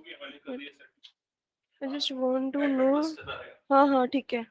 I just want to know. हाँ हाँ ठीक है।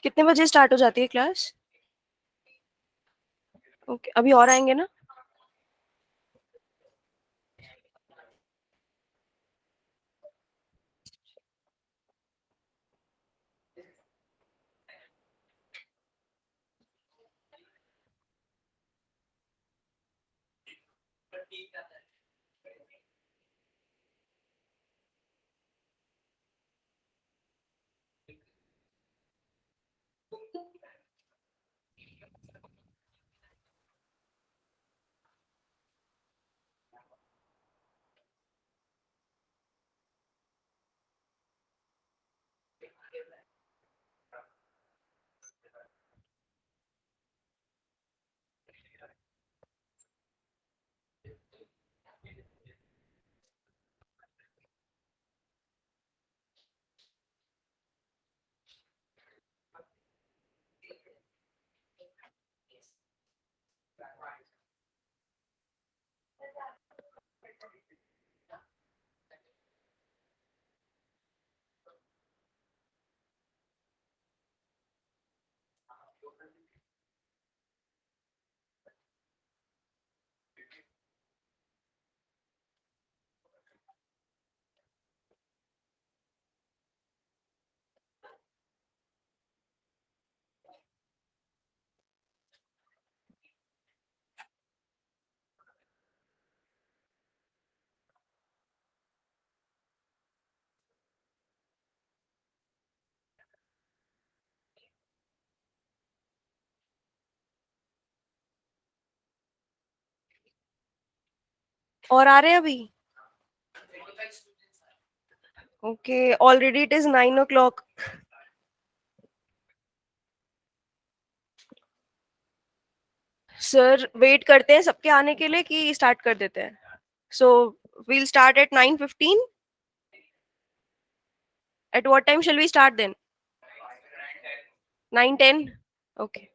कितने बजे स्टार्ट हो जाती है क्लास? ओके, अभी और आएंगे ना? और आ रहे हैं अभी? Okay, already it is 9 o'clock। Sir wait करते हैं सबके आने के लिए कि स्टार्ट कर देते हैं? So we'll start at 9:15। At what time shall we start then? 9:10? Okay.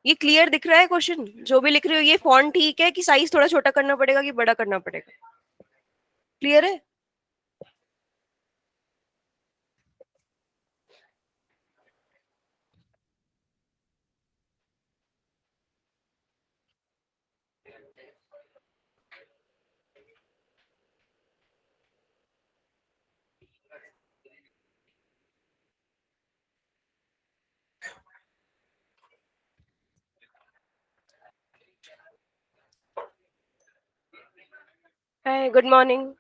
ये क्लियर दिख रहा है क्वेश्चन जो भी लिख रही हो? ये फॉन्ट ठीक है कि साइज थोड़ा छोटा करना पड़ेगा कि बड़ा करना पड़ेगा? क्लियर है? हाय, गुड मॉर्निंग।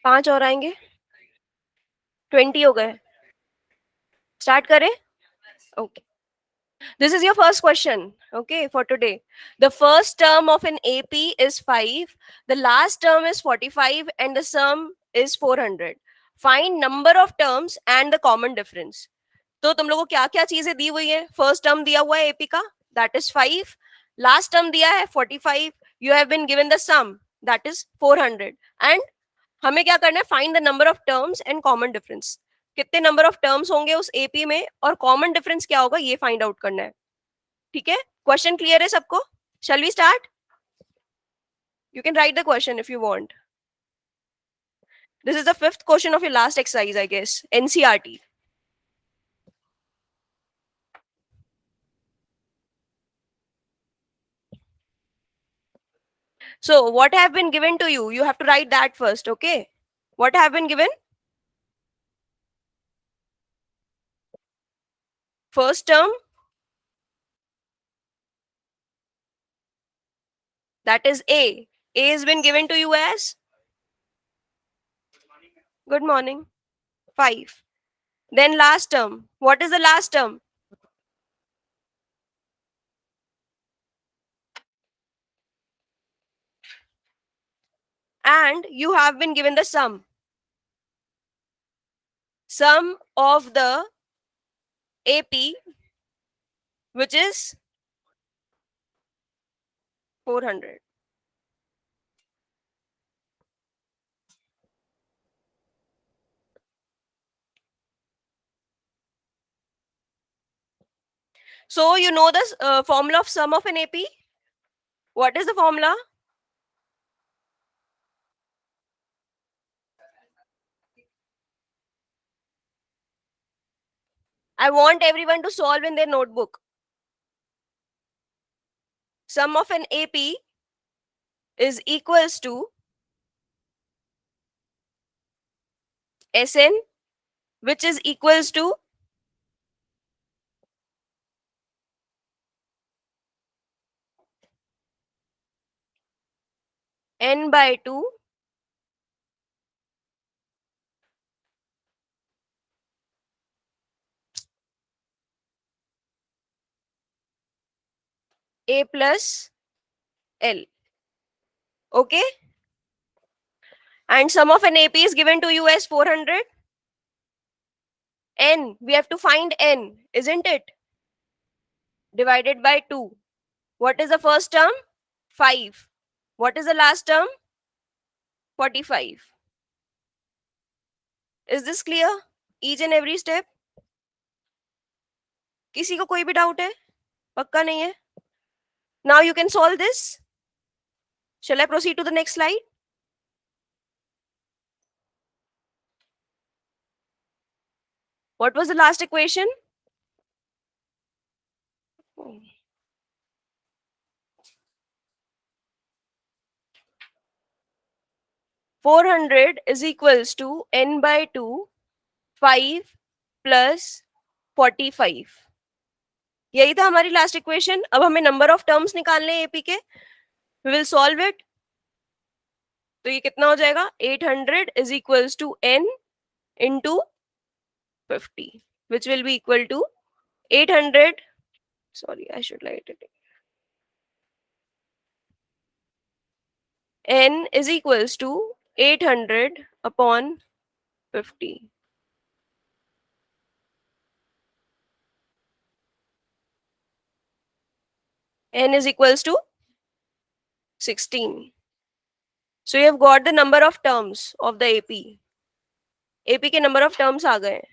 पांच और आएंगे, 20 हो गए। स्टार्ट करें? Okay, this is your first question, okay, for today. The first term of an AP is 5, the last term is 45, and the sum is 400. Find number of terms and the common difference. तो तुम लोगों को क्या क्या चीजें दी हुई है? First term दिया हुआ है एपी का, दैट इज 5। लास्ट टर्म दिया है 45। You have been given the sum, that is 400। And हमें क्या करना है? Find the number of terms and common difference. कितने नंबर ऑफ टर्म्स होंगे उस एपी में और कॉमन डिफरेंस क्या होगा, ये फाइंड आउट करना है। ठीक है? क्वेश्चन क्लियर है सबको? Shall we start? You can write the question if you want. This is the fifth question of your last exercise, I guess, NCERT. So what have been given to you? You have to write that first, okay? What have been given? First term, that is A. A has been given to you as? Good morning. 5. Then last term. What is the last term? And you have been given the sum. Sum of the AP, which is 400. So you know the formula of sum of an AP? What is the formula? I want everyone to solve in their notebook. Sum of an AP is equals to Sn, which is equals to n by 2 a plus L. Okay? And sum of an AP is given to you as 400. N, we have to find N, isn't it? Divided by 2. What is the first term? 5. What is the last term? 45. Is this clear? Each and every step? किसी को कोई भी doubt है? पक्का नहीं है? Now you can solve this. Shall I proceed to the next slide? What was the last equation? 400 is equals to n by 2, 5 plus 45. यही था हमारी लास्ट इक्वेशन. अब हमें नंबर ऑफ टर्म्स निकालने हैं एपी के. We will solve it. तो ये कितना हो जाएगा? 800 is equals to n into 50, which will be equal to 800. Sorry, I should write it. N is equals to 800 upon 50. N is equals to 16. So you have got the number of terms of the AP. AP के number of terms आ गए.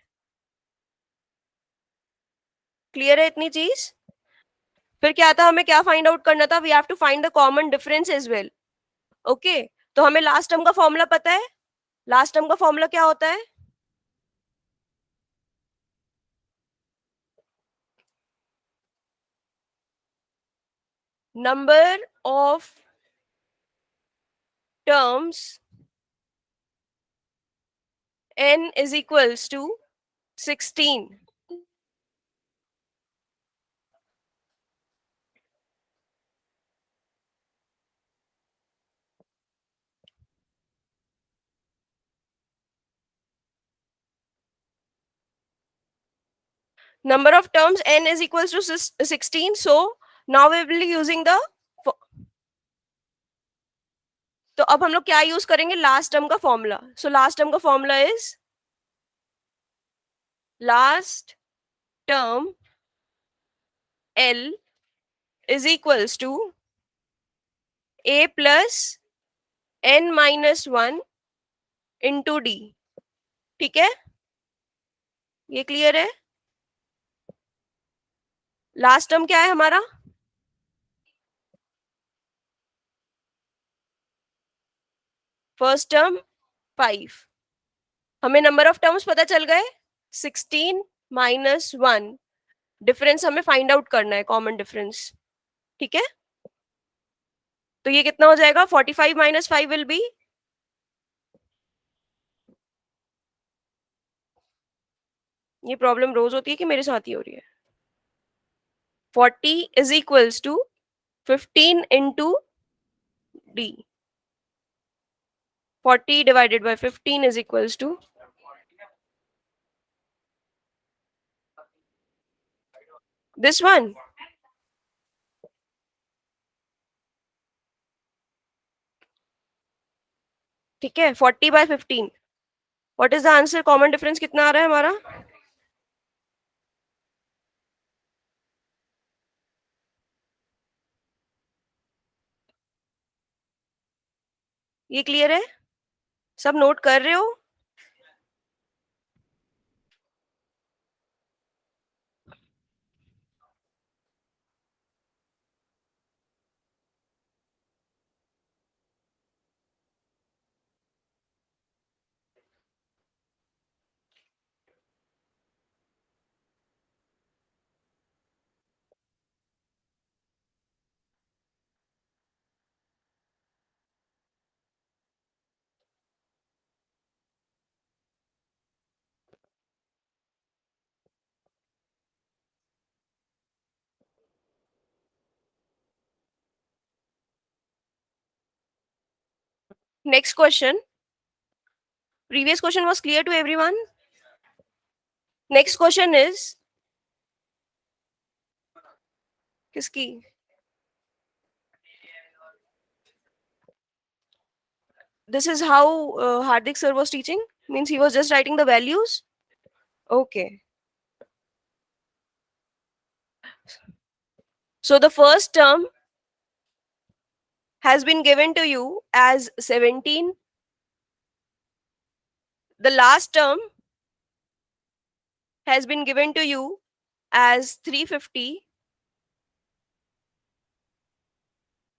Clear है इतनी चीज? फिर क्या था, हमें क्या फाइंड आउट करना था? We have to find the common difference as well. Okay, तो हमें लास्ट टर्म का फॉर्मूला पता है. लास्ट टर्म का फॉर्मूला क्या होता है? Number of terms n is equals to 16. Number of terms n is equals to 16. So now we will be using the. तो अब हम लोग क्या यूज करेंगे? लास्ट टर्म का फॉर्मूला. सो लास्ट टर्म का formula is last term L is equals to a plus n minus 1 into d. ठीक है, ये क्लियर है? लास्ट टर्म क्या है हमारा? First term 5. हमें नंबर ऑफ टर्म्स पता चल गए. 16 माइनस 1. डिफरेंस हमें फाइंड आउट करना है, कॉमन डिफरेंस. ठीक है, तो ये कितना हो जाएगा? 45 माइनस 5 विल बी. ये प्रॉब्लम रोज होती है कि मेरे साथ ही हो रही है? 40 is equals to 15 into D. 40 divided by 15 is equals to this one. ठीक है, 40 by 15. What is the answer? Common difference कितना आ रहा है हमारा? ये क्लियर है? सब नोट कर रहे हो? Next question. Previous question was clear to everyone. Next question is किसकी? This is how Hardik sir was teaching. Means he was just writing the values. Okay. So the first term has been given to you as 17. The last term has been given to you as 350,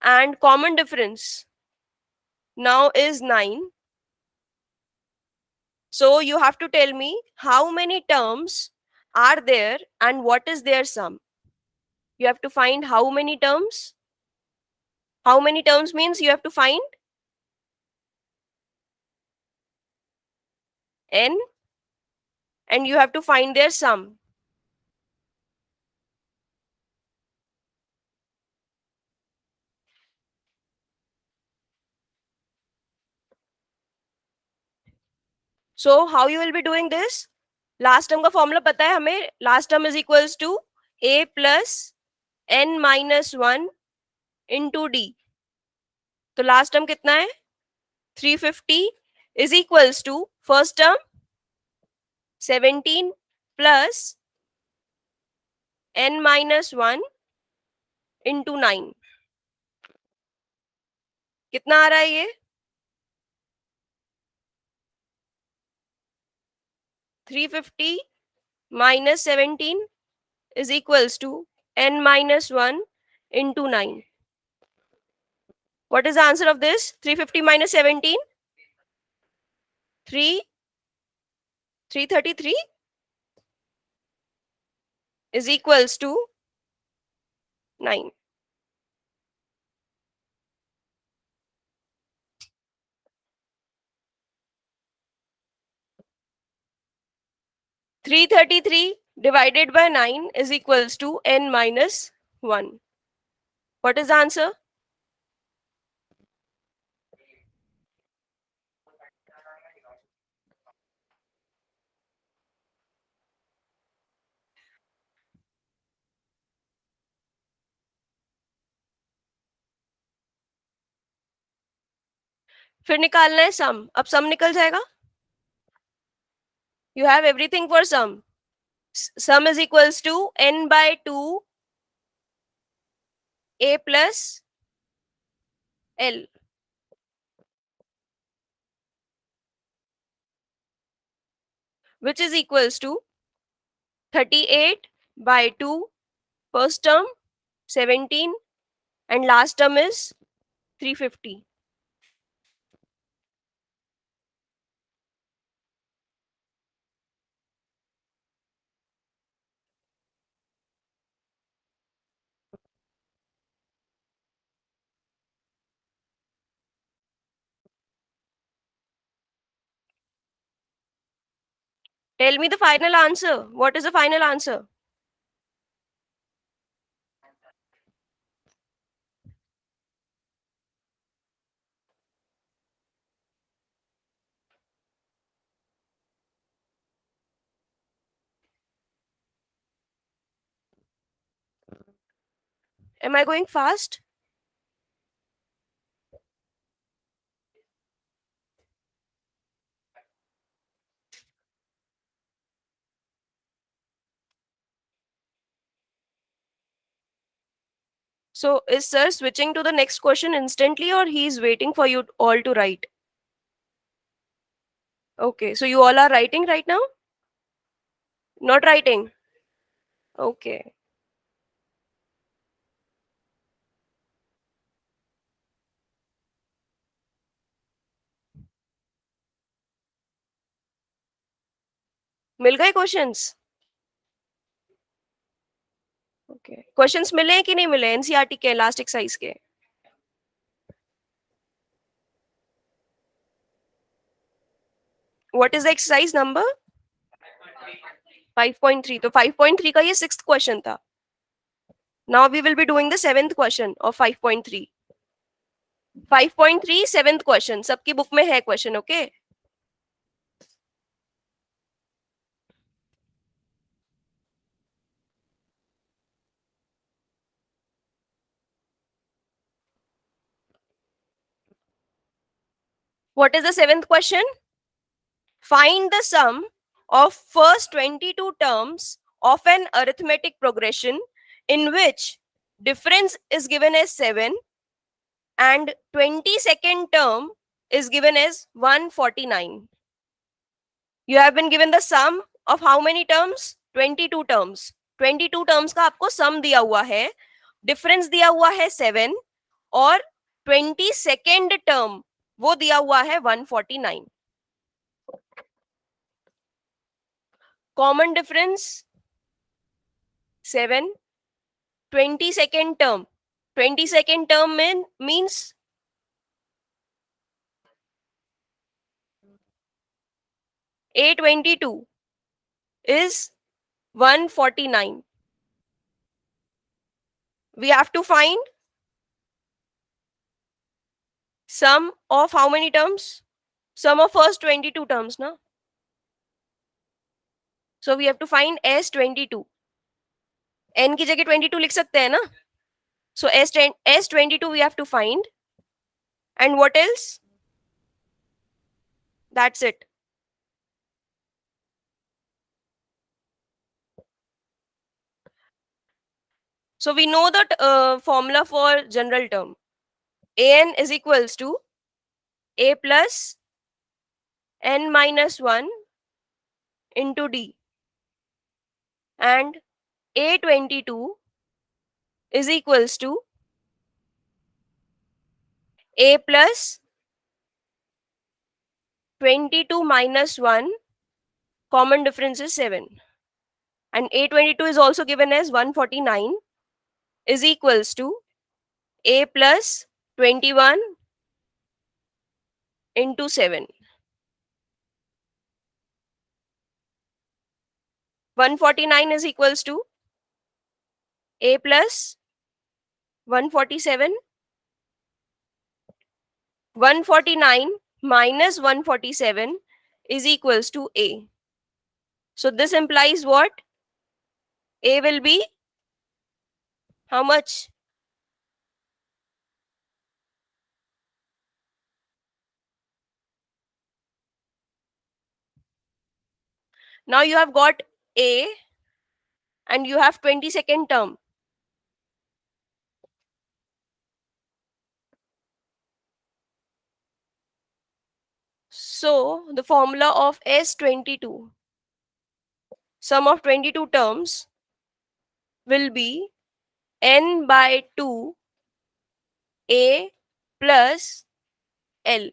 and common difference now is 9. So you have to tell me how many terms are there and what is their sum. You have to find how many terms. How many terms means you have to find n, and you have to find their sum. So how you will be doing this? Last term का formula पता है हमें. Last term is equals to a plus n minus 1 into D. तो last term कितना है? 350 is equals to first term 17 plus n minus 1 into 9. कितना आ रहा है ये? 350 minus 17 is equals to n minus 1 into 9. What is the answer of this? 350 minus 17? 333 is equals to 9. Three 33 divided by 9 is equals to n minus 1. What is the answer? फिर निकालना है सम. अब सम निकल जाएगा. You have everything for sum. Sum is equals to n by 2 a plus l, which is equals to 38 by 2, first term 17, and last term is 350. Tell me the final answer. What is the final answer? Am I going fast? So is sir switching to the next question instantly, or he is waiting for you all to write? Okay, so you all are writing right now? Not writing? Okay. मिल गए questions? Okay, questions मिले हैं कि नहीं मिले NCERT के last exercise के? What is the exercise number? 5.3. तो 5.3 का ये 6th क्वेश्चन था. Now we will be doing the 7th question of 5.3. 5.3 7th question सबकी बुक में है question. Okay, what is the 7th question? Find the sum of first 22 terms of an arithmetic progression in which difference is given as 7 and 22nd term is given as 149. You have been given the sum of how many terms? 22 terms. 22 terms का आपको sum दिया हुआ है, difference दिया हुआ है 7 और 22nd term वो दिया हुआ है 149. Common difference 7. 22nd term. 22nd term means A22 is 149. We have to find sum of how many terms? Sum of first 22 terms, na? So we have to find S22. N की जगह 22 लिख सकते हैं ना? So S22 we have to find. And what else? That's it. So we know that formula for general term. An is equals to A plus N minus 1 into D. And A22 is equals to A plus 22 minus 1, common difference is 7. And A22 is also given as 149 is equals to A plus 21 into 7. 149 is equals to A plus 147. 149 minus 147 is equals to A. So this implies what? A will be how much? Now you have got A and you have 22nd term. So the formula of S22, sum of 22 terms, will be N by 2 A plus L.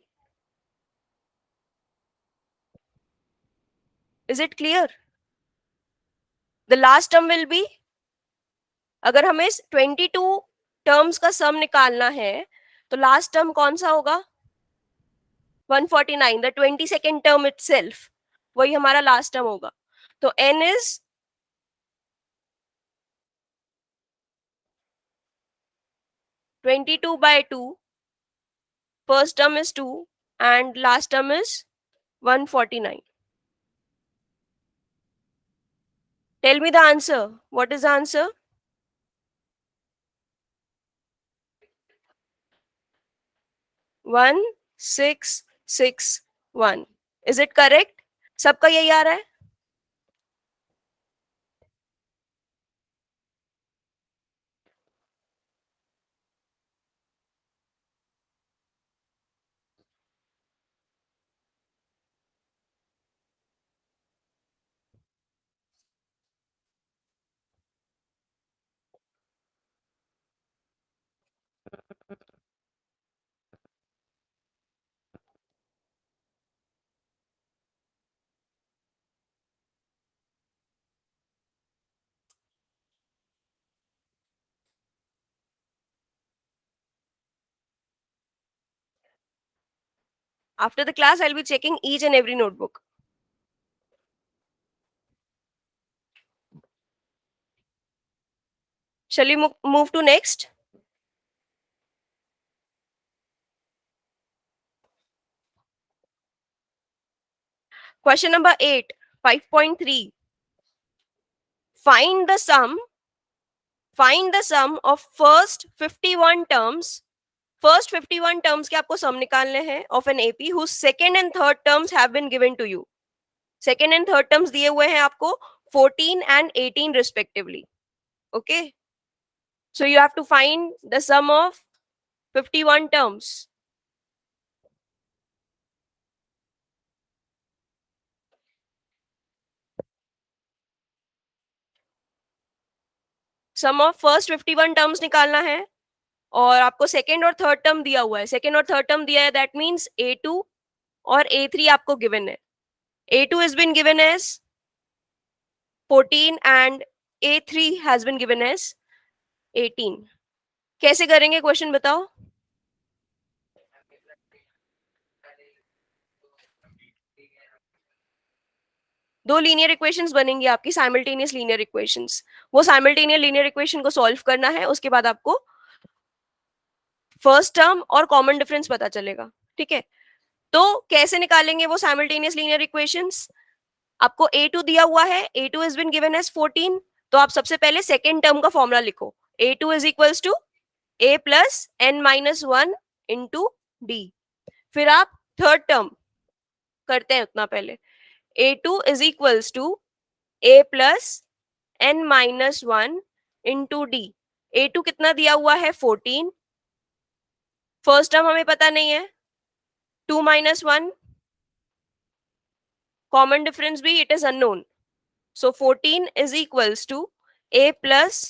Is it clear? The last term will be, अगर हमें 22 terms का सम निकालना है तो last term कौन सा होगा? 149, the 22nd term itself, वही हमारा लास्ट टर्म होगा. तो n is 22 by 2, first term is 2 and last term is 149. Tell me the answer. What is the answer? 1661. Is it correct? सबका यही आ रहा है? After the class, I'll be checking each and every notebook. Shall we move to next? Question number 8, 5.3. Find the sum of first 51 terms. First 51 terms के आपको sum निकालने हैं of an AP whose second and third terms have been given to you. Second and third terms दिए हुए हैं आपको 14 and 18 respectively. Okay. So you have to find the sum of 51 terms. Sum of first 51 terms निकालना है. और आपको second और third term दिया हुआ है, सेकेंड और थर्ड टर्म दिया है, दैट मीन्स A2 और A3 आपको गिवन है. A2 has been given as 14 and A3 has been given as 18. कैसे करेंगे क्वेश्चन बताओ. दो लीनियर इक्वेशंस बनेंगी आपकी, साइमल्टेनियस लीनियर इक्वेशंस. वो साइमल्टेनियस लीनियर इक्वेशन को सॉल्व करना है, उसके बाद आपको फर्स्ट टर्म और कॉमन डिफरेंस पता चलेगा. ठीक है, तो कैसे निकालेंगे वो साइमल्टेनियस लीनियर इक्वेशंस. आपको A2 दिया हुआ है, A2 has been given as 14, तो आप सबसे पहले सेकेंड टर्म का फॉर्मूला लिखो. A2 is equals to A plus n minus 1 into D. फिर आप थर्ड टर्म करते हैं उतना पहले. A2 is equals to A plus n minus 1 into D. A2 कितना दिया हुआ है 14, फर्स्ट टर्म हमें पता नहीं है, 2 minus 1, कॉमन डिफरेंस भी it is unknown. So 14 is equals to A plus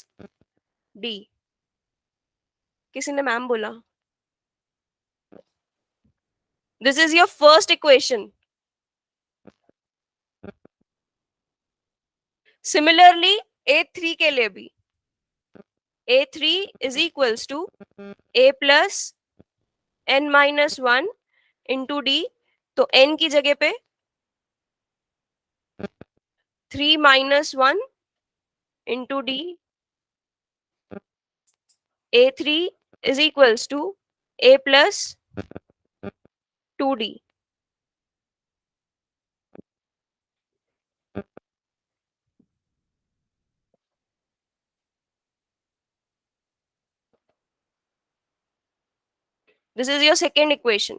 D. किसी ने मैम बोला. This is your first equation. Similarly, A3 के लिए भी A3 is equals to A plus n minus 1 into D. तो n की जगह पे 3 minus 1 into D. A3 is equals to A plus 2D. This is your second equation.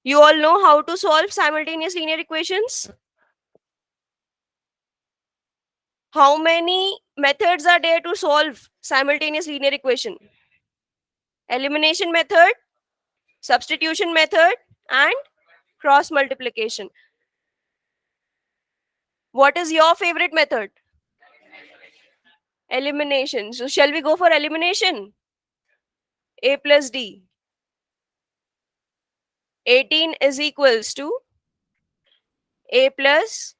You all know how to solve simultaneous linear equations? How many methods are there to solve simultaneous linear equation? Elimination method, substitution method, and cross multiplication. What is your favorite method? Elimination. So shall we go for elimination? A plus D. 18 is equals to A plus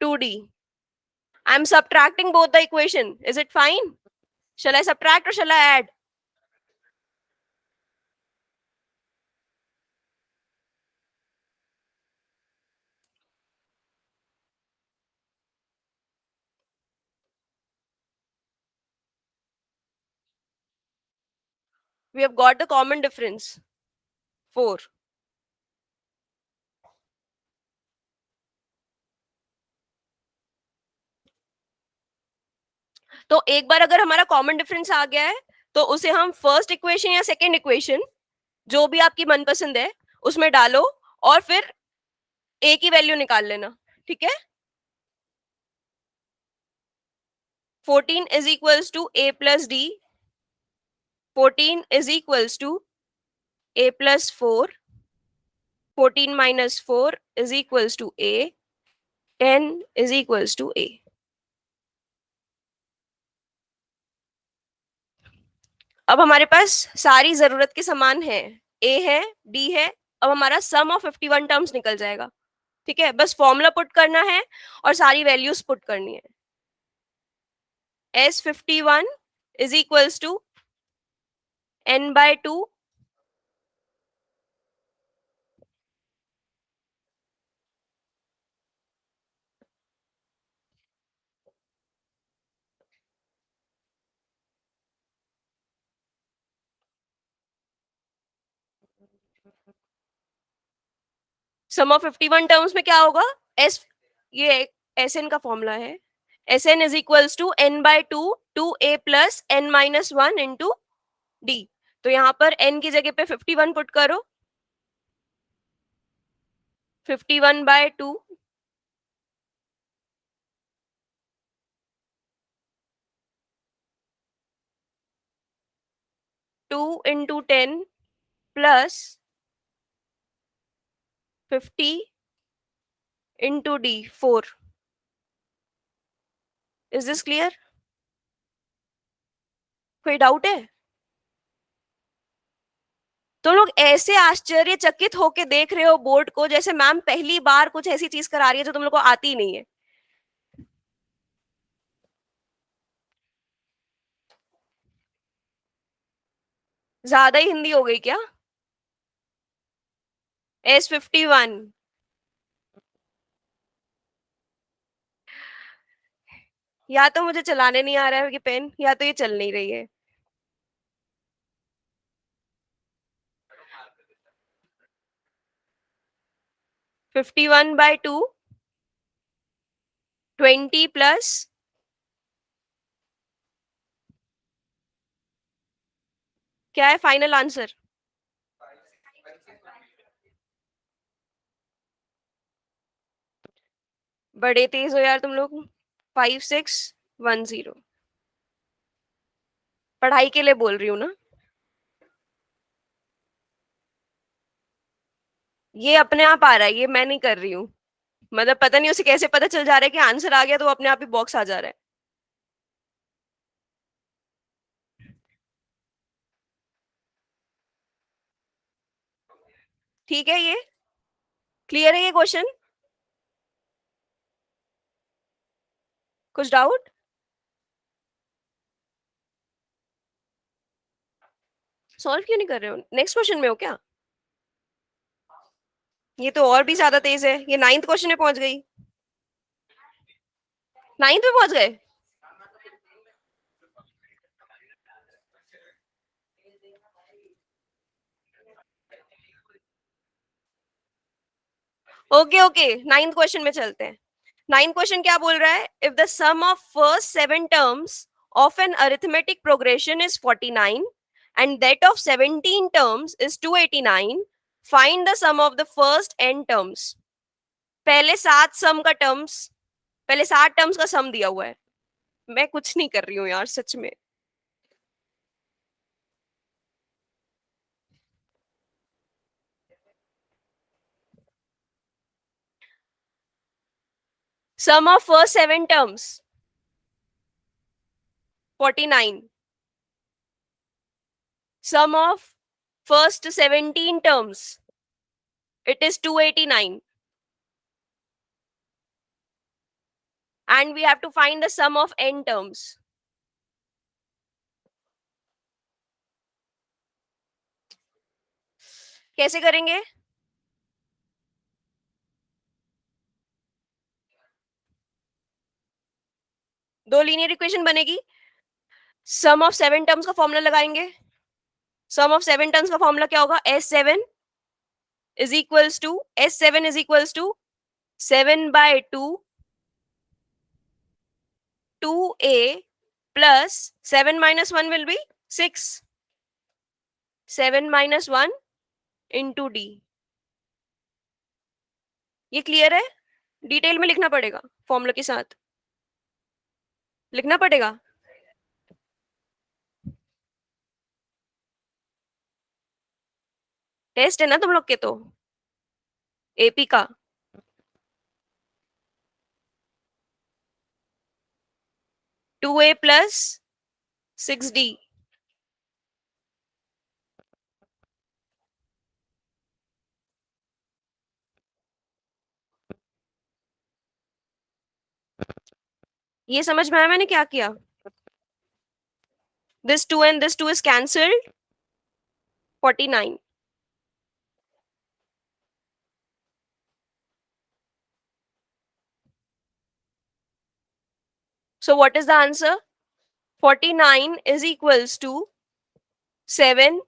2D. I'm subtracting both the equation. Is it fine? Shall I subtract or shall I add? We have got the common difference, 4. तो एक बार अगर हमारा common difference आ गया है, तो उसे हम first equation या सेकेंड इक्वेशन, जो भी आपकी मनपसंद है, उसमें डालो और फिर ए की वैल्यू निकाल लेना. ठीक है. 14 is equals to A plus D. 14 is equals to A plus 4. 14 minus 4 is equals to A. 10 is equals to A. अब हमारे पास सारी जरूरत के समान है, ए है, डी है. अब हमारा सम ऑफ 51 टर्म्स निकल जाएगा. ठीक है, बस फॉर्मूला पुट करना है और सारी वैल्यूज पुट करनी है. S51 is equals to n by 2 sum of 51 terms में क्या होगा. एस, ये एस एन का फॉर्मूला है. S N is equals to N by two A plus N minus 1 into D. तो यहाँ पर n की जगह पे 51 पुट करो. 51 by 2 2 into 10 plus 50 into D 4. Is this clear? कोई डाउट है? तो लोग ऐसे आश्चर्यचकित होके देख रहे हो बोर्ड को, जैसे मैम पहली बार कुछ ऐसी चीज करा रही है जो तुम लोग को आती ही नहीं है। ज्यादा ही हिंदी हो गई क्या? S51। या तो मुझे चलाने नहीं आ रहा है ये पेन, या तो ये चल नहीं रही है। 51/2, 20 प्लस, क्या है फाइनल आंसर? बड़े तेज हो यार तुम लोग। 5610। पढ़ाई के लिए बोल रही हूँ ना। ये अपने आप आ रहा है, ये मैं नहीं कर रही हूँ। मतलब पता नहीं उसे कैसे पता चल जा रहा है कि आंसर आ गया, तो वो अपने आप ही बॉक्स आ जा रहा है। ठीक है, ये क्लियर है ये क्वेश्चन? कुछ डाउट? सॉल्व क्यों नहीं कर रहे हो? नेक्स्ट क्वेश्चन में हो क्या? ये तो और भी ज्यादा तेज है, ये 9th क्वेश्चन में पहुंच गई। 9th में पहुंच गए। ओके ओके, 9th क्वेश्चन में चलते हैं। 9th क्वेश्चन क्या बोल रहा है? If the sum of first 7 terms of an arithmetic progression is 49 and that of 17 terms is 289, find the sum of the first n terms. पहले 7 टर्म्स, पहले 7 terms का सम दिया हुआ है। मैं कुछ नहीं कर रही हूँ यार सच में। Sum of first 7 terms 49, sum of first 17 terms, it is 289, and we have to find the sum of n terms. कैसे करेंगे? दो लीनियर इक्वेशन बनेगी। सम ऑफ 7 टर्म्स का फॉर्मूला लगाएंगे। सम ऑफ 7 टर्म्स का फॉर्मूला क्या होगा? S7 is equals to 7/2 2a plus 7 - 1 will be 6, 7 - 1 into d। ये क्लियर है? डिटेल में लिखना पड़ेगा फॉर्मूला के साथ, लिखना पड़ेगा। टेस्ट है ना तुम लोग के तो, एपी का। 2a plus 6d। ये समझ में आया मैंने क्या किया? this 2 and this 2 is cancelled, 49। so what is the answer? 49 is equals to 7a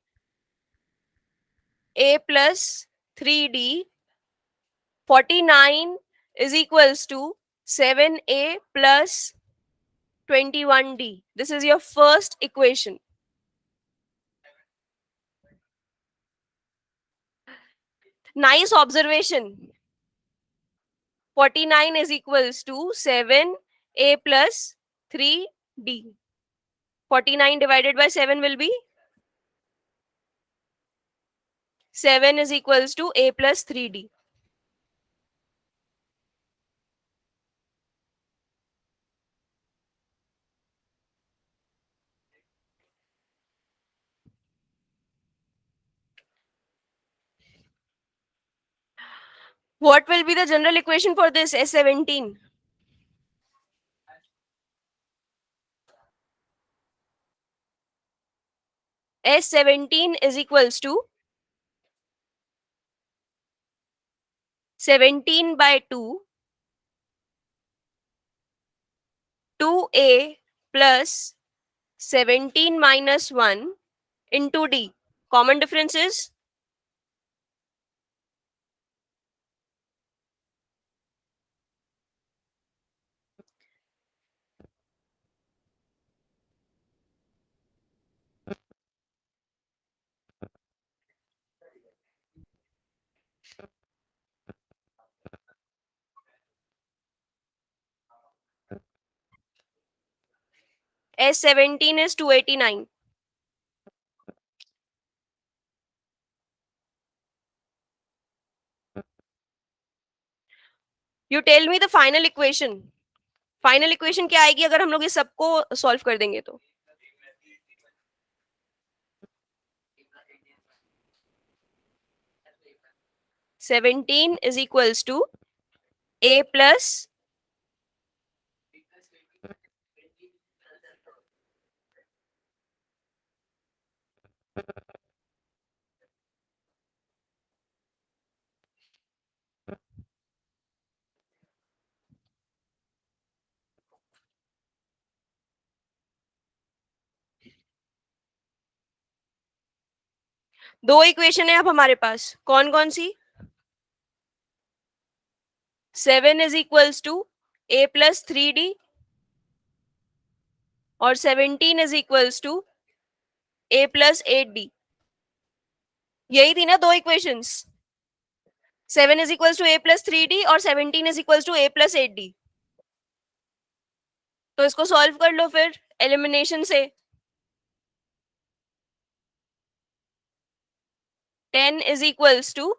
plus 3d। 49 is equals to 7a plus 21d। This is your first equation। Nice observation। 49 is equals to 7a plus 3d। 49 divided by 7 will be 7 is equals to a plus 3d। What will be the general equation for this S17? S17 is equals to 17 by 2, 2a plus 17 minus 1 into d. Common difference is S17 is 289. You tell me the final equation. Final equation क्या आएगी अगर हम लोग इस सबको solve कर देंगे तो? 17 is equals to a plus दो इक्वेशन है अब हमारे पास, कौन कौन सी? 7 is equals to a plus 3d और 17 is equals to a plus 8d. यही थी ना दो equations? 7 is equals to a plus 3d और 17 is equals to a plus 8d. तो इसको सॉल्व कर लो फिर एलिमिनेशन से. 10 is equals to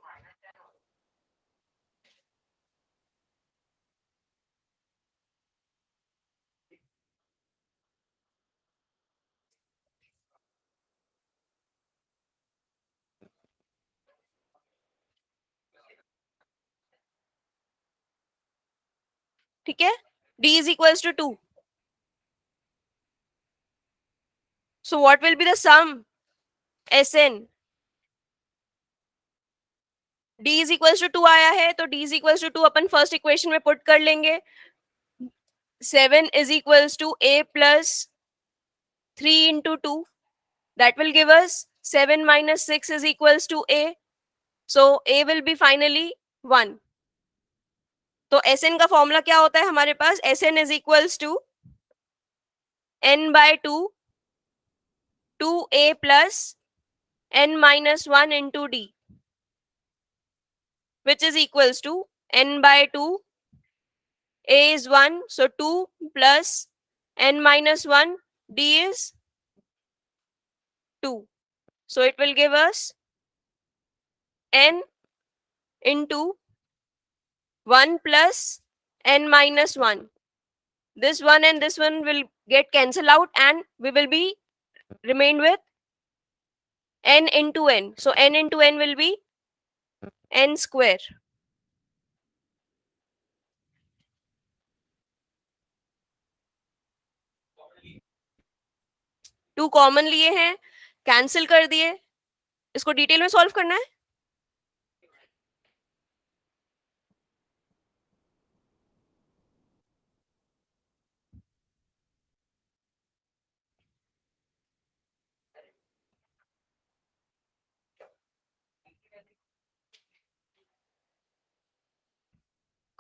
ठीक है, d is equals to 2. So what will be the sum? Sn. d is equals to 2 आया है तो d is equals to 2 upon first equation में पुट कर लेंगे. 7 is equals to a plus 3 into 2. That will give us 7 minus 6 is equals to a. So a will be finally 1. तो Sn का formula क्या होता है हमारे पास? Sn is equals to n by 2 2a plus n minus 1 into d, which is equals to n by 2. A is 1, so 2 plus n minus 1, d is 2. So it will give us n into 1 plus n minus 1. This one and this one will get cancelled out and we will be remain with n into n. So n into n will be n square. Two common लिए हैं, cancel कर दिए. इसको detail में solve करना है.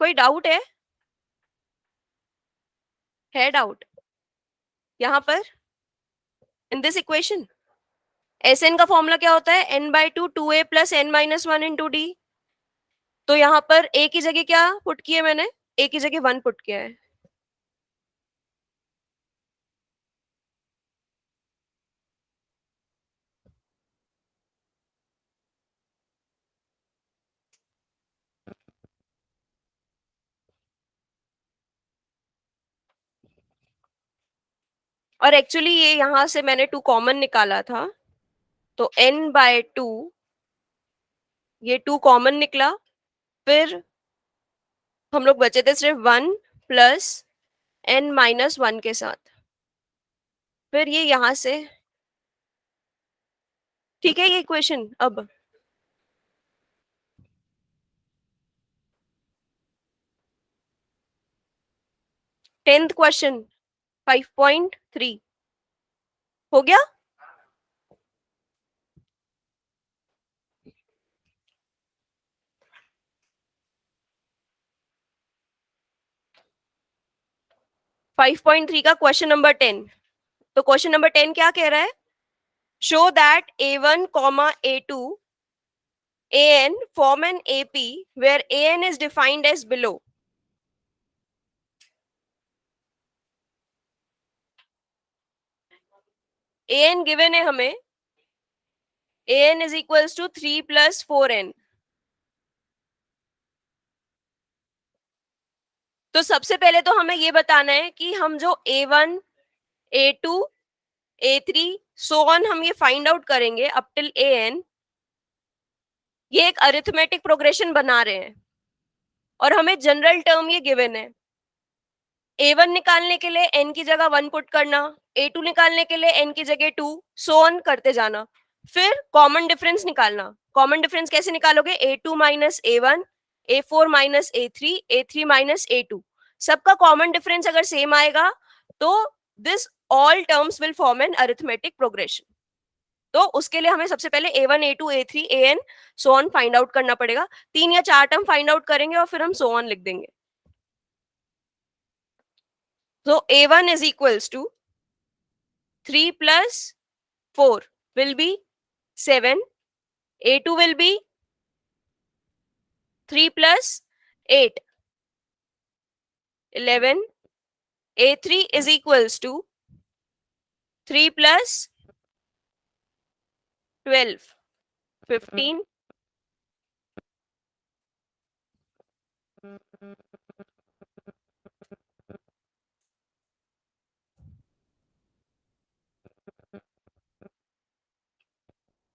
कोई doubt है डाउट यहाँ पर in this equation? S N का फॉर्मूला क्या होता है? n by 2 2a plus n minus 1 into D. तो यहाँ पर a की जगह क्या पुट किया मैंने? a की जगह 1 पुट किया है. और एक्चुअली ये यहां से मैंने 2 कॉमन निकाला था, तो n बाय 2 ये 2 कॉमन निकला, फिर हम लोग बचे थे सिर्फ 1 प्लस n-1 के साथ। फिर ये यहां से, ठीक है, ये इक्वेशन अब 10th क्वेश्चन 5.3 हो गया। 5.3 का क्वेश्चन नंबर 10। तो क्वेश्चन नंबर 10 क्या कह रहा है? Show that A1, A2, AN form an AP where AN is defined as below. AN given है हमें, AN is equals to 3 plus 4N। तो सबसे पहले तो हमें ये बताना है कि हम जो A1, A2, A3 so on हम ये फाइंड आउट करेंगे अप टिल AN, ये एक अरिथमेटिक प्रोग्रेशन बना रहे हैं और हमें जनरल टर्म ये गिवन है। A1 निकालने के लिए n की जगह 1 पुट करना, A2 निकालने के लिए n की जगह 2, सो ऑन करते जाना। फिर कॉमन डिफरेंस निकालना। कॉमन डिफरेंस कैसे निकालोगे? A2 minus A1, A4 minus A3, A3 minus A2। सबका कॉमन डिफरेंस अगर सेम आएगा तो this all terms will form an arithmetic progression. तो उसके लिए हमें सबसे पहले A1, A2, A3, AN so on find out करना पड़ेगा। 3 या 4 टर्म फाइंड आउट करेंगे और फिर हम सो ऑन लिख देंगे। So A1 is equals to 3 plus 4 will be 7. A2 will be 3 plus 8, 11. A3 is equals to 3 plus 12, 15.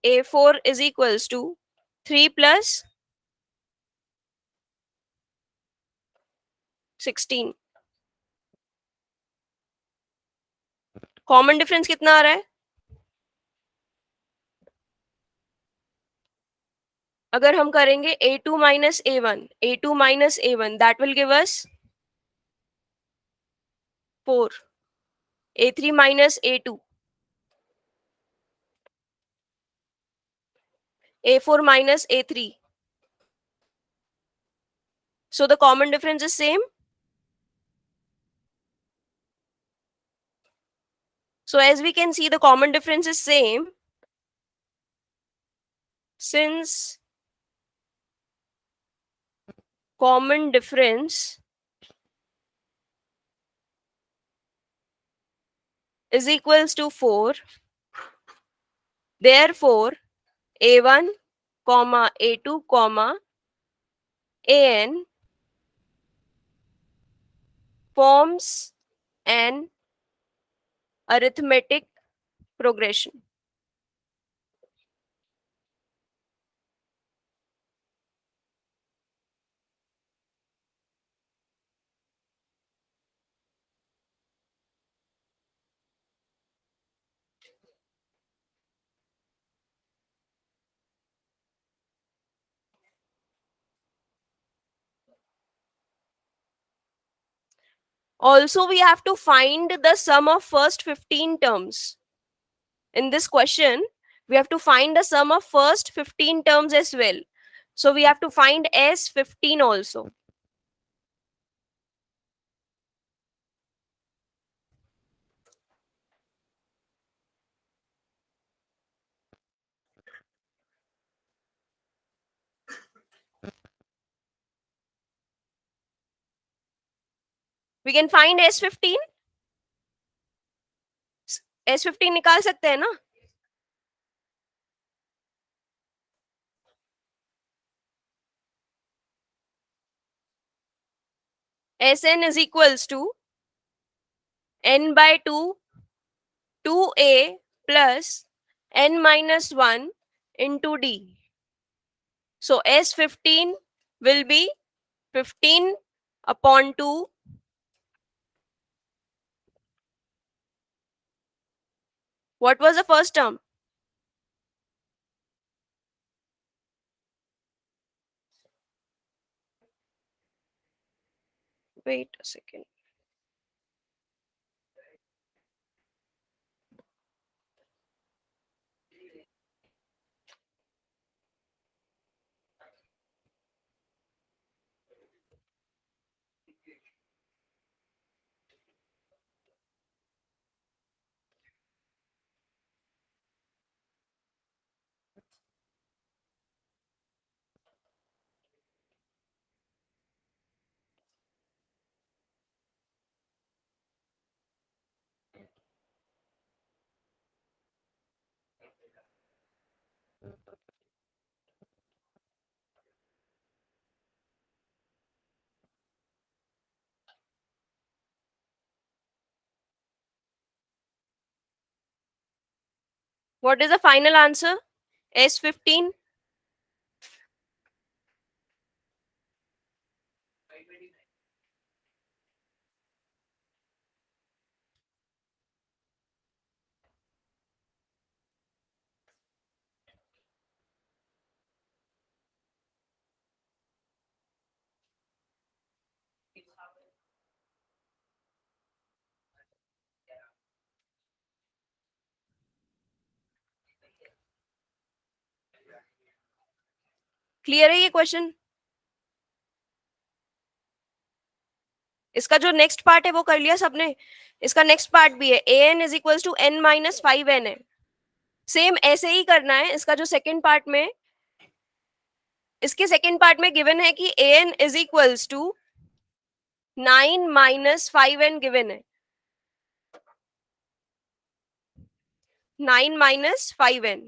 A4 is equals to 3 plus 16. Common difference कितना आ रहा है? अगर हम करेंगे A2 minus A1, A2 minus A1, that will give us 4. A3 minus A2, A4 minus A3. So the common difference is same. So as we can see, the common difference is same. Since common difference is equals to 4, therefore A1, A2, AN forms an arithmetic progression. Also, we have to find the sum of first 15 terms. In this question, we have to find the sum of first 15 terms as well. So we have to find S15 also. We can find S15. S15 निकाल सकते हैं ना? Sn is equals to n by 2, 2a plus n minus 1 into d. So S15 will be 15 upon 2 what was the first term? Wait a second. What is the final answer? S15. Clear है ये question? इसका जो next part है वो कर लिया सबने? इसका नेक्स्ट पार्ट भी है, A N is equal to N minus 5n है। सेम ऐसे ही करना है। इसका जो सेकेंड पार्ट में, इसके सेकेंड पार्ट में गिवन है कि A N is equals to 9 minus 5n given है। 9 माइनस 5n,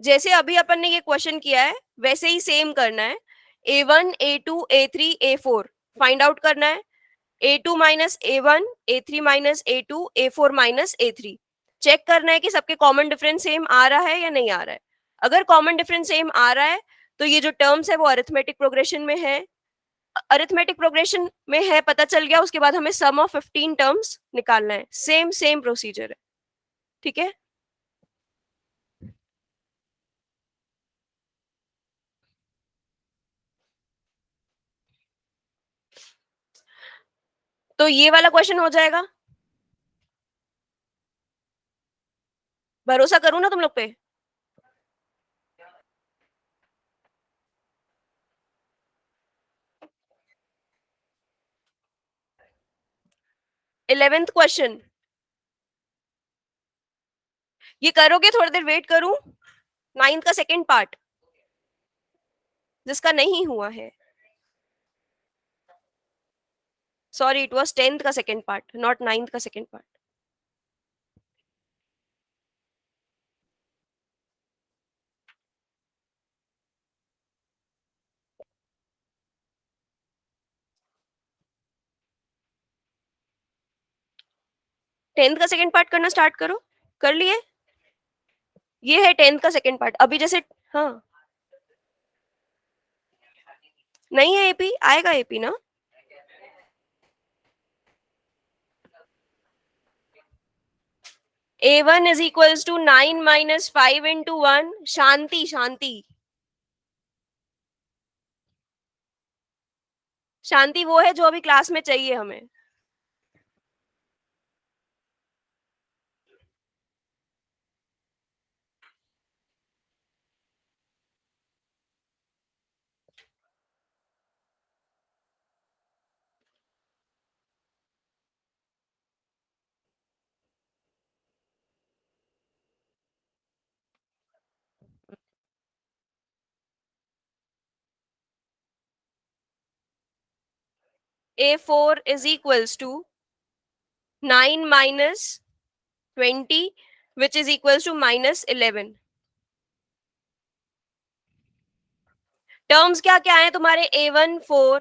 जैसे अभी अपन ने ये क्वेश्चन किया है वैसे ही सेम करना है। A1 A2 A3 A4 find out करना है। A2 minus A1 A3 minus A2 A4 minus A3 check करना है कि सबके कॉमन डिफरेंस सेम आ रहा है या नहीं आ रहा है। अगर कॉमन डिफरेंस सेम आ रहा है तो ये जो टर्म्स है वो अरिथमेटिक प्रोग्रेशन में है। अरिथमेटिक प्रोग्रेशन में है पता चल गया, उसके बाद हमें सम ऑफ 15 टर्म्स निकालना है। सेम सेम प्रोसीजर है, ठीक है। तो ये वाला क्वेश्चन हो जाएगा। भरोसा करूं ना तुम लोग पे? 11th क्वेश्चन ये करोगे? थोड़ी देर वेट करूं? 9th का सेकंड पार्ट जिसका नहीं हुआ है, सॉरी इट वाज 10th का सेकंड पार्ट नॉट 9th का सेकंड पार्ट। टेंथ का सेकंड पार्ट करना स्टार्ट करो। कर लिए? ये है 10th का सेकंड पार्ट अभी जैसे। हाँ, नहीं है एपी, आएगा एपी ना। A1 is equals to 9 minus 5 into 1। शांति शांति शांति वो है जो अभी क्लास में चाहिए हमें। A4 is equals to 9 minus 20 which is equals to minus 11। Terms क्या क्या है तुम्हारे? A1 4,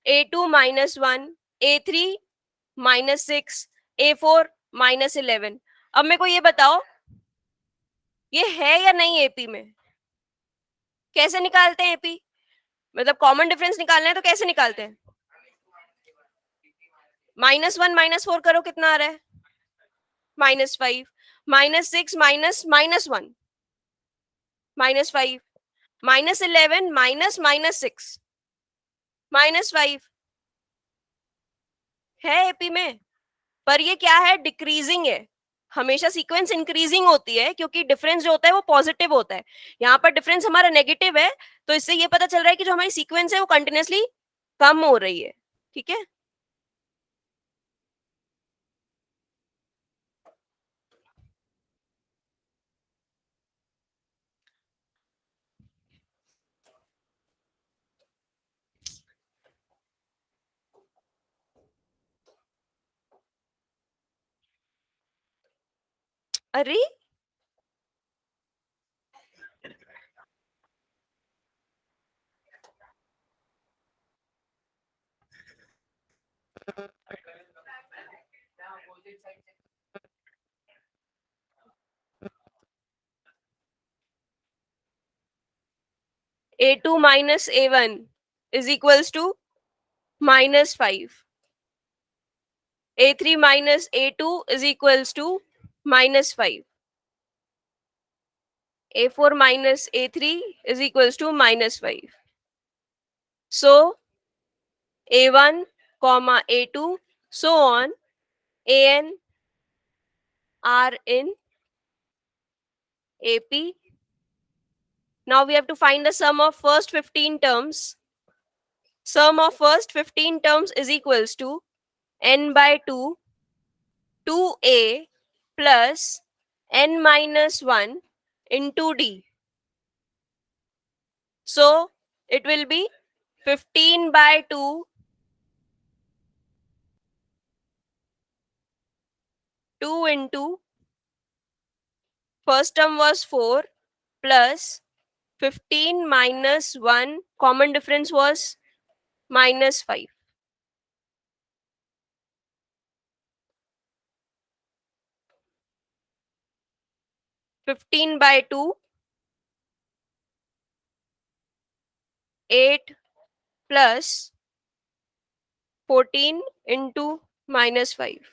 A2 minus 1, A3 minus 6, A4 minus 11। अब मेरे को ये बताओ ये है या नहीं एपी में? कैसे निकालते हैं एपी? मतलब कॉमन डिफरेंस निकालना है तो कैसे निकालते हैं? -1 -4 करो, कितना आ रहा है? -5, -6 -1 -5, -11 -6 -5 है एपी में। पर ये क्या है? डिक्रीजिंग है। हमेशा सीक्वेंस इंक्रीजिंग होती है क्योंकि डिफरेंस जो होता है वो पॉजिटिव होता है। यहाँ पर डिफरेंस हमारा नेगेटिव है, तो इससे ये पता चल रहा है कि जो हमारी सीक्वेंस है वो कंटिन्यूअसली कम हो रही है। ठीक है। अरे, A2 minus A1 is equals to -5. A3 minus A2 is equals to -5. A4 minus A3 is equals to -5. So A1, comma A2, so on, AN are in AP. Now we have to find the sum of first 15 terms. Sum of first 15 terms is equals to n by 2, 2a plus n minus 1 into d. So it will be 15 by 2, 2 into first term was 4 plus 15 minus 1, common difference was -5. 15 by 2, 8 plus 14 into -5.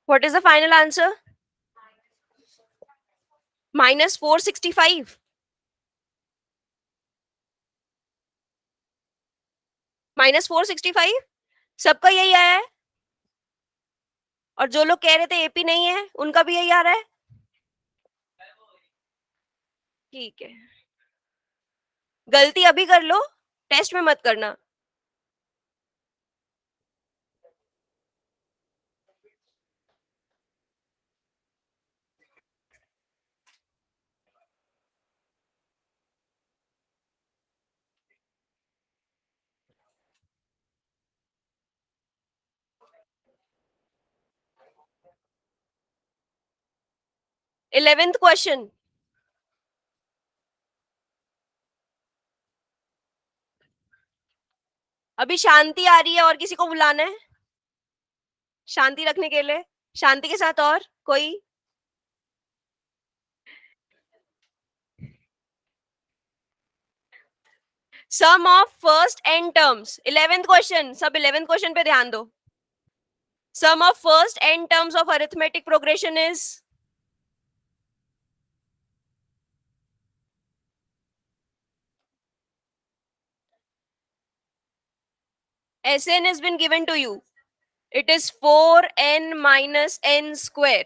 What is the final answer? -465. -465 सबका यही आया है, और जो लोग कह रहे थे एपी नहीं है उनका भी यही आ रहा है। ठीक है, गलती अभी कर लो, टेस्ट में मत करना। इलेवेंथ क्वेश्चन, अभी शांति आ रही है और किसी को बुलाना है शांति रखने के लिए? शांति के साथ और कोई? Sum of first N terms, eleventh question, सब इलेवेंथ क्वेश्चन पे ध्यान दो। Sum of first N terms of arithmetic progression is, Sn has been given to you. It is 4n minus n square.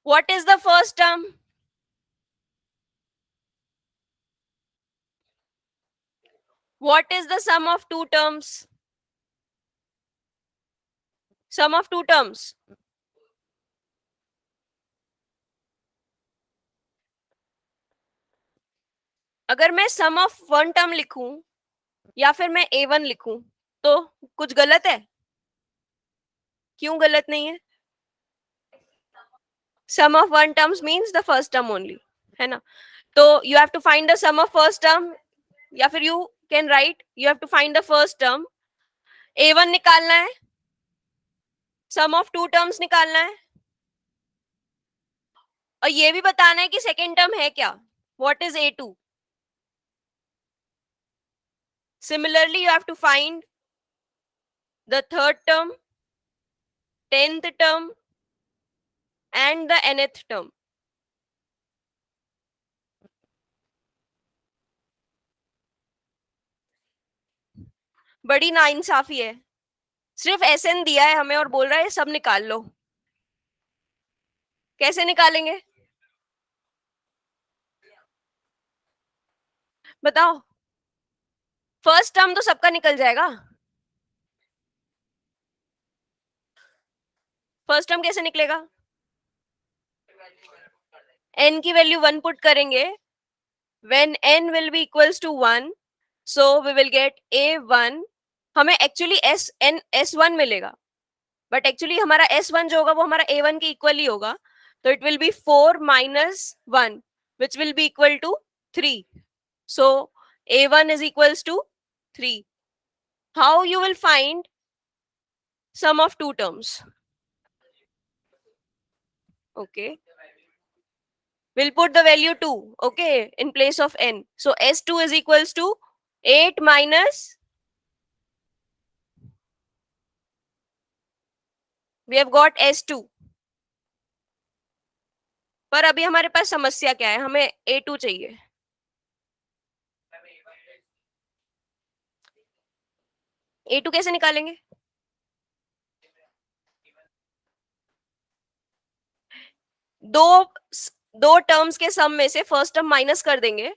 What is the first term? What is the sum of two terms? Sum of two terms. अगर मैं सम of one term लिखूं या फिर मैं A1 लिखूं तो कुछ गलत है? क्यों गलत नहीं है? Sum of one terms means the first term only, है ना? तो you have to find the sum of first term, या फिर you can write you have to find the first term, A1 निकालना है, सम ऑफ टू टर्म्स निकालना है, और ये भी बताना है कि सेकेंड टर्म है क्या, what is A2. Similarly, you have to find the third term, 10th term, and the nth term. बड़ी नाइंसाफी है, सिर्फ SN दिया है हमें और बोल रहा है सब निकाल लो। कैसे निकालेंगे बताओ? फर्स्ट टर्म तो सबका निकल जाएगा। फर्स्ट टर्म कैसे निकलेगा? n की वैल्यू 1 पुट करेंगे, when n will be equals to 1, so we will get A1. हमें एक्चुअली S1 मिलेगा, बट एक्चुअली हमारा S1 जो होगा वो हमारा A1 के इक्वल ही होगा, तो it will be 4 minus 1 which will be equal to 3. So A1 is equals to 3. How you will find sum of two terms? Okay, we'll put the value 2, okay, in place of n. So S2 is equals to 8 minus, we have got S2. पर अभी हमारे पास समस्या क्या है, हमें A2 चाहिए। A2 कैसे निकालेंगे? दो दो टर्म्स के सम में से फर्स्ट टर्म माइनस कर देंगे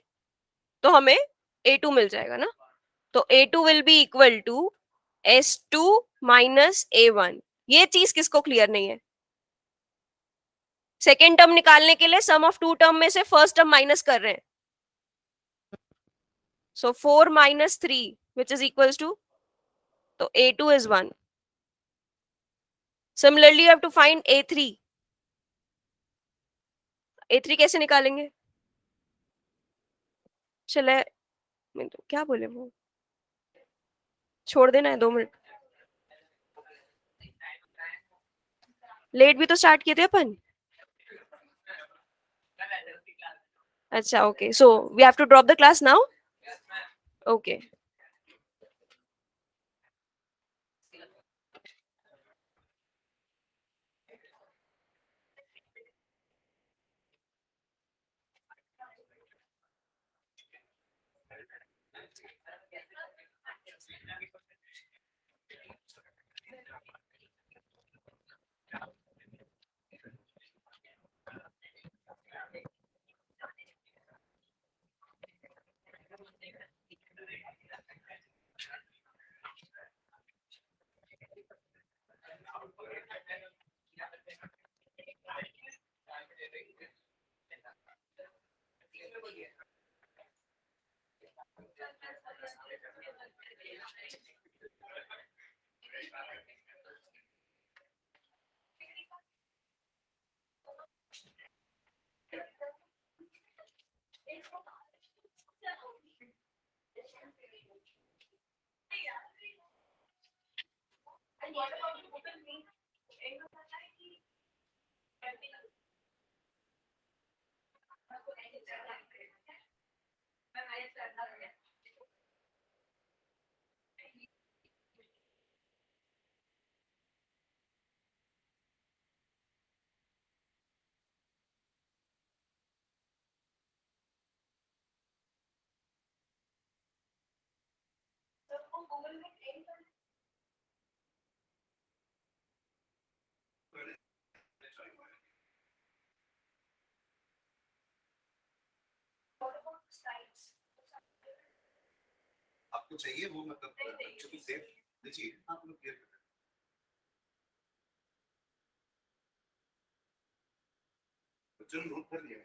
तो हमें A2 मिल जाएगा ना। तो A2 will be equal to S2 minus A1। ये चीज किसको क्लियर नहीं है? सेकेंड टर्म निकालने के लिए सम ऑफ टू टर्म में से फर्स्ट टर्म माइनस कर रहे हैं। So 4 minus 3 which is equals to, तो A2 is 1. Similarly, you have to find A3. A3 कैसे निकालेंगे? चले, क्या बोले वो, छोड़ देना है 2 मिनट, लेट भी तो स्टार्ट किए थे अपन। अच्छा, okay, so we have to drop the class now. Okay, आपको चाहिए वो, मतलब बच्चों की सेफ दीजिए, आप लोग क्लियर कर बच्चों ने नोट कर लिया।